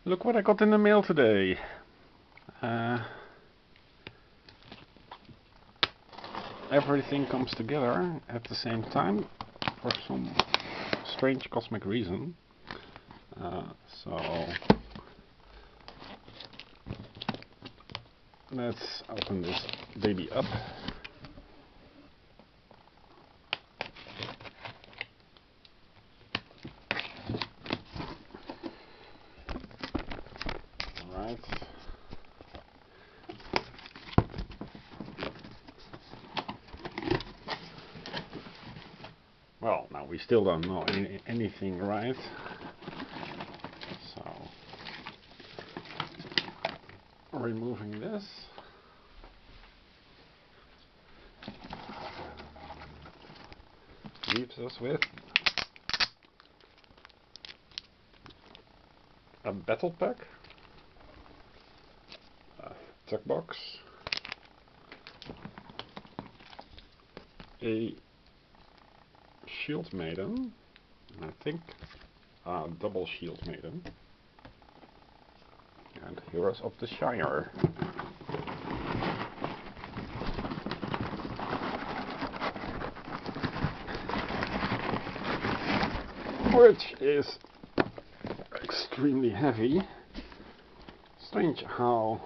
Look what I got in the mail today. Everything comes together at the same time for some strange cosmic reason. So let's open this baby up. Alright. Well, now we still don't know anything, right? So, removing this. Leaves us with a battle pack, a tuck box, a shield maiden, and I think a double shield maiden, and Heroes of the Shire. Which is extremely heavy. Strange how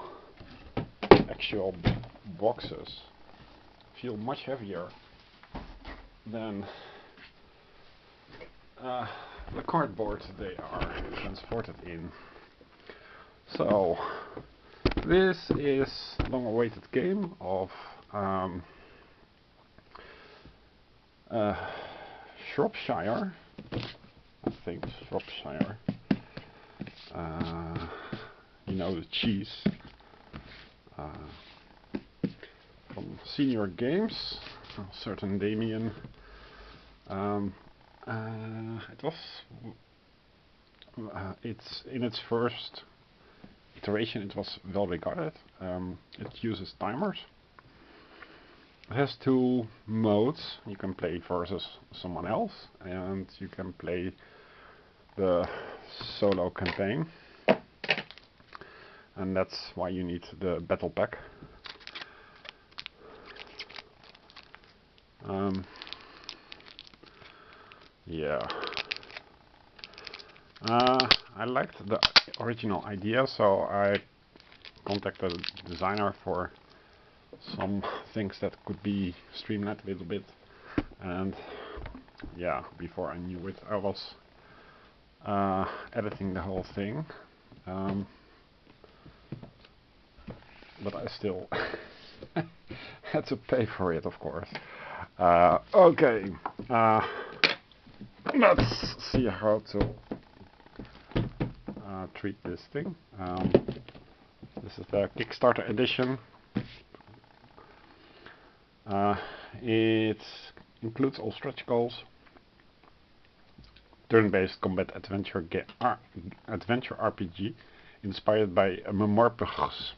actual boxes feel much heavier than the cardboard they are transported in. So this is a long-awaited game of Shropshire. I think Shropshire. You know, the cheese from Senior Games, a certain Damien. It was it's in its first iteration. It was well regarded. It uses timers. It has two modes. You can play versus someone else, and you can play the solo campaign, and that's why you need the battle pack. Yeah, I liked the original idea, so I contacted the designer for some things that could be streamlined a little bit, and yeah, before I knew it, I was editing the whole thing, but I still had to pay for it, of course. Okay, let's see how to treat this thing. This is the Kickstarter edition. It includes all stretch goals, turn-based combat adventure RPG inspired by memoirs.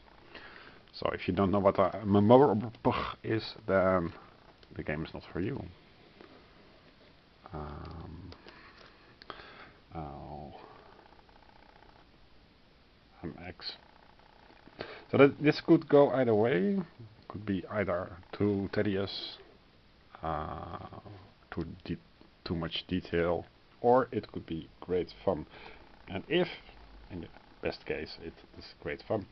So if you don't know what a memoir is, then the game is not for you. MX. So this could go either way. Could be either too tedious, too much detail, or it could be great fun. And if, in the best case, it is great fun,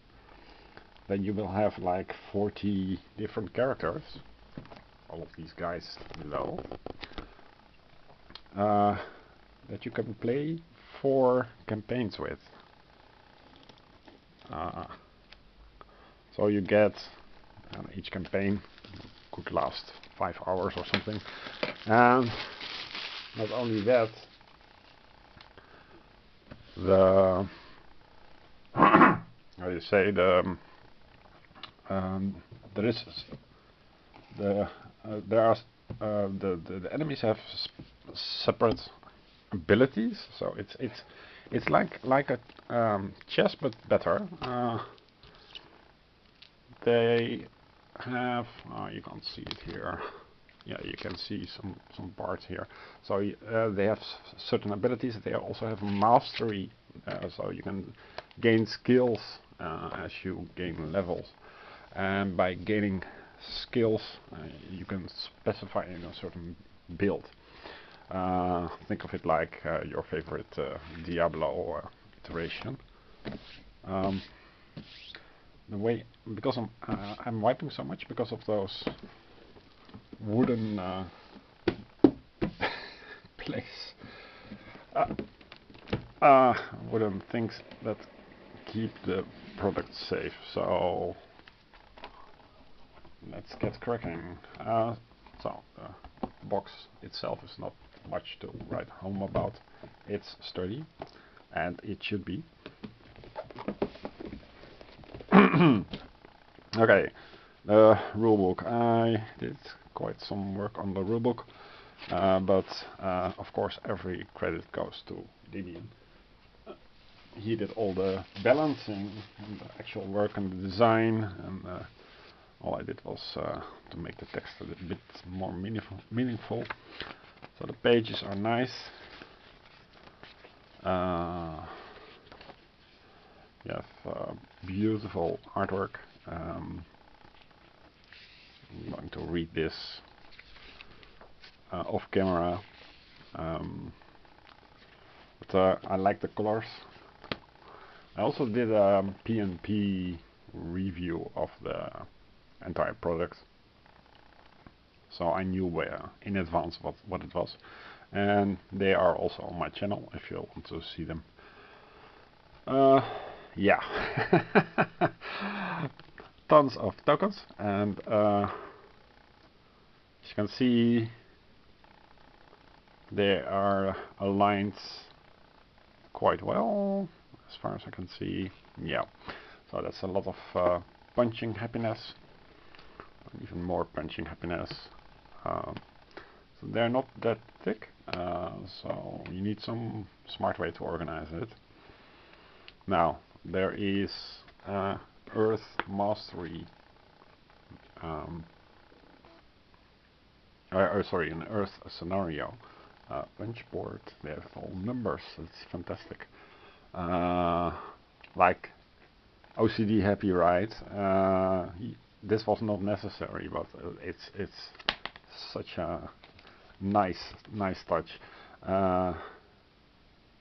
then you will have like 40 different characters, all of these guys below, that you can play 4 campaigns with. So you get, each campaign could last 5 hours or something, and not only that, the how do you say, the there is the there are the enemies have separate abilities, so it's like a chess but better. They have, you can't see it here. Yeah, you can see some parts here. So they have certain abilities. They also have mastery, so you can gain skills as you gain levels, and by gaining skills you can specify in a certain build. Think of it like your favorite Diablo iteration. The way, because I'm wiping so much because of those wooden place wooden things that keep the product safe. So let's get cracking. So the box itself is not much to write home about. It's sturdy, and it should be. Okay, the rulebook. I did quite some work on the rulebook, but of course every credit goes to Dimian. He did all the balancing and the actual work and the design, and all I did was to make the text a little bit more meaningful. So the pages are nice. You have beautiful artwork. I'm going to read this off camera. But I like the colors. I also did a P&P review of the entire product, so I knew in advance what it was, and they are also on my channel if you want to see them. Yeah, tons of tokens, and as you can see, they are aligned quite well as far as I can see. Yeah, so that's a lot of punching happiness, even more punching happiness. So they're not that thick, so you need some smart way to organize it. Now there is Earth Mastery, sorry, an Earth scenario punch board. They have all numbers. It's fantastic. Like OCD happy, right? This was not necessary, but it's such a nice touch.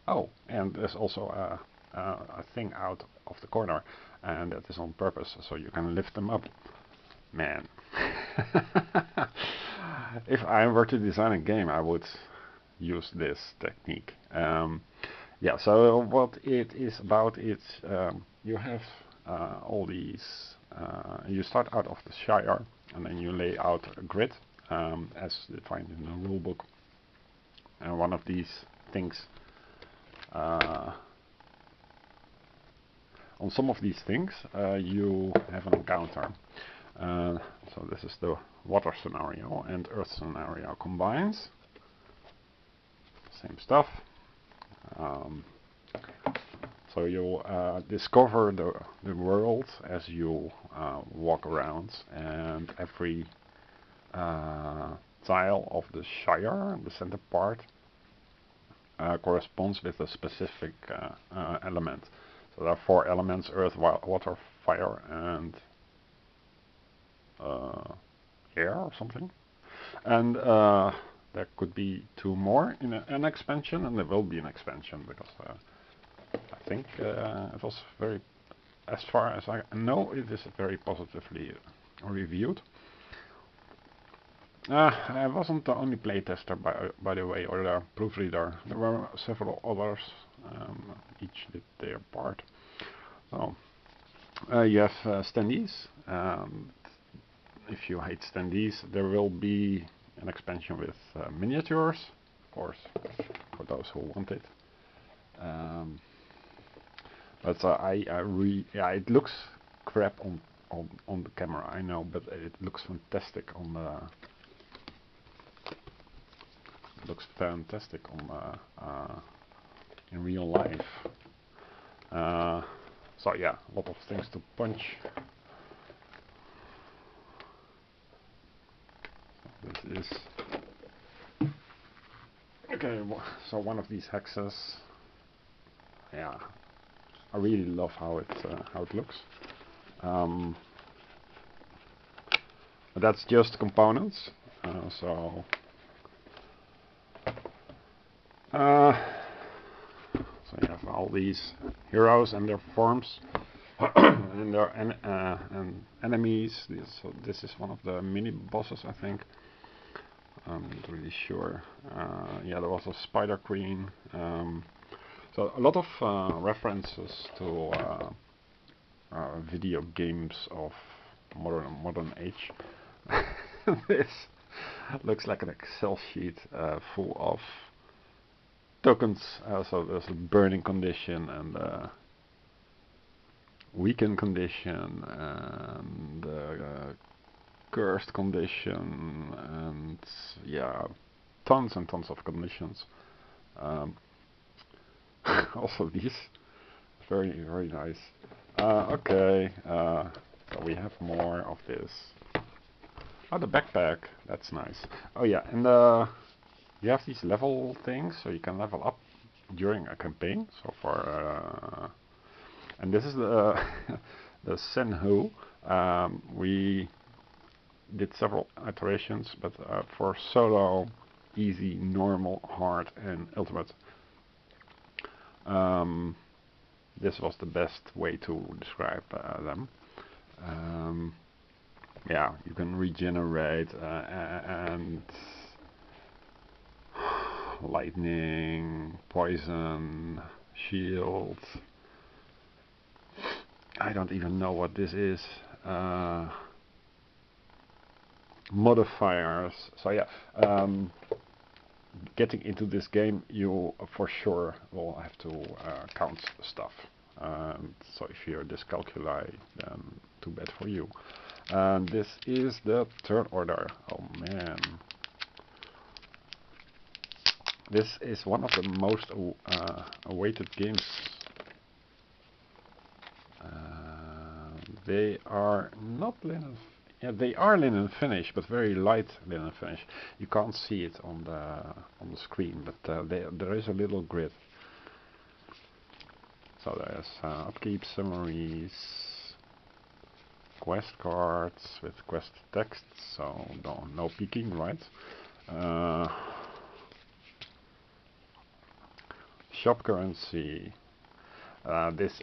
Oh, and there's also a thing out of the corner, and that is on purpose, so you can lift them up. Man, if I were to design a game, I would use this technique. Yeah, so what it is about, it's you have all these, you start out of the Shire, and then you lay out a grid as defined in the rulebook, and one of these things, on some of these things you have an encounter. So this is the water scenario and earth scenario combines. Same stuff. So you'll discover the world as you walk around, and every tile of the Shire, the center part, corresponds with a specific element. So there are 4 elements: earth, water, fire, and air or something. And there could be 2 more in an expansion, and there will be an expansion, because I think it was very, as far as I know, it is very positively reviewed. I wasn't the only playtester, by the way, or the proofreader. There were several others, each did their part. So you have standees. If you hate standees, there will be an expansion with miniatures, of course, for those who want it. But yeah, it looks crap on the camera, I know, but it looks fantastic on the. It looks fantastic on in real life. So yeah, a lot of things to punch. This is okay. So one of these hexes, yeah, I really love how it looks. But that's just components. So you have all these heroes and their forms and their and enemies. So this is one of the mini bosses, I think. I'm not really sure. Yeah, there was a Spider Queen. So a lot of references to video games of modern age. This looks like an Excel sheet full of tokens. So there's a burning condition and a weakened condition and cursed condition, and yeah, tons and tons of conditions. Also these, very nice. Okay, so we have more of this. Oh, the backpack, that's nice. Oh yeah, and you have these level things, so you can level up during a campaign. So for and this is the the Senhu. We did several iterations, but for solo, easy, normal, hard, and ultimate, this was the best way to describe them. Yeah, you can regenerate and lightning, poison, shield. I don't even know what this is. Modifiers. So yeah, getting into this game, you for sure will have to count stuff. So if you dyscalculate, then too bad for you. And this is the third order. Oh man. This is one of the most awaited games. They are not linen. Yeah, they are linen finish, but very light linen finish. You can't see it on the screen, but there is a little grid. So there's upkeep summaries, quest cards with quest text. So no peeking, right? Shop currency. This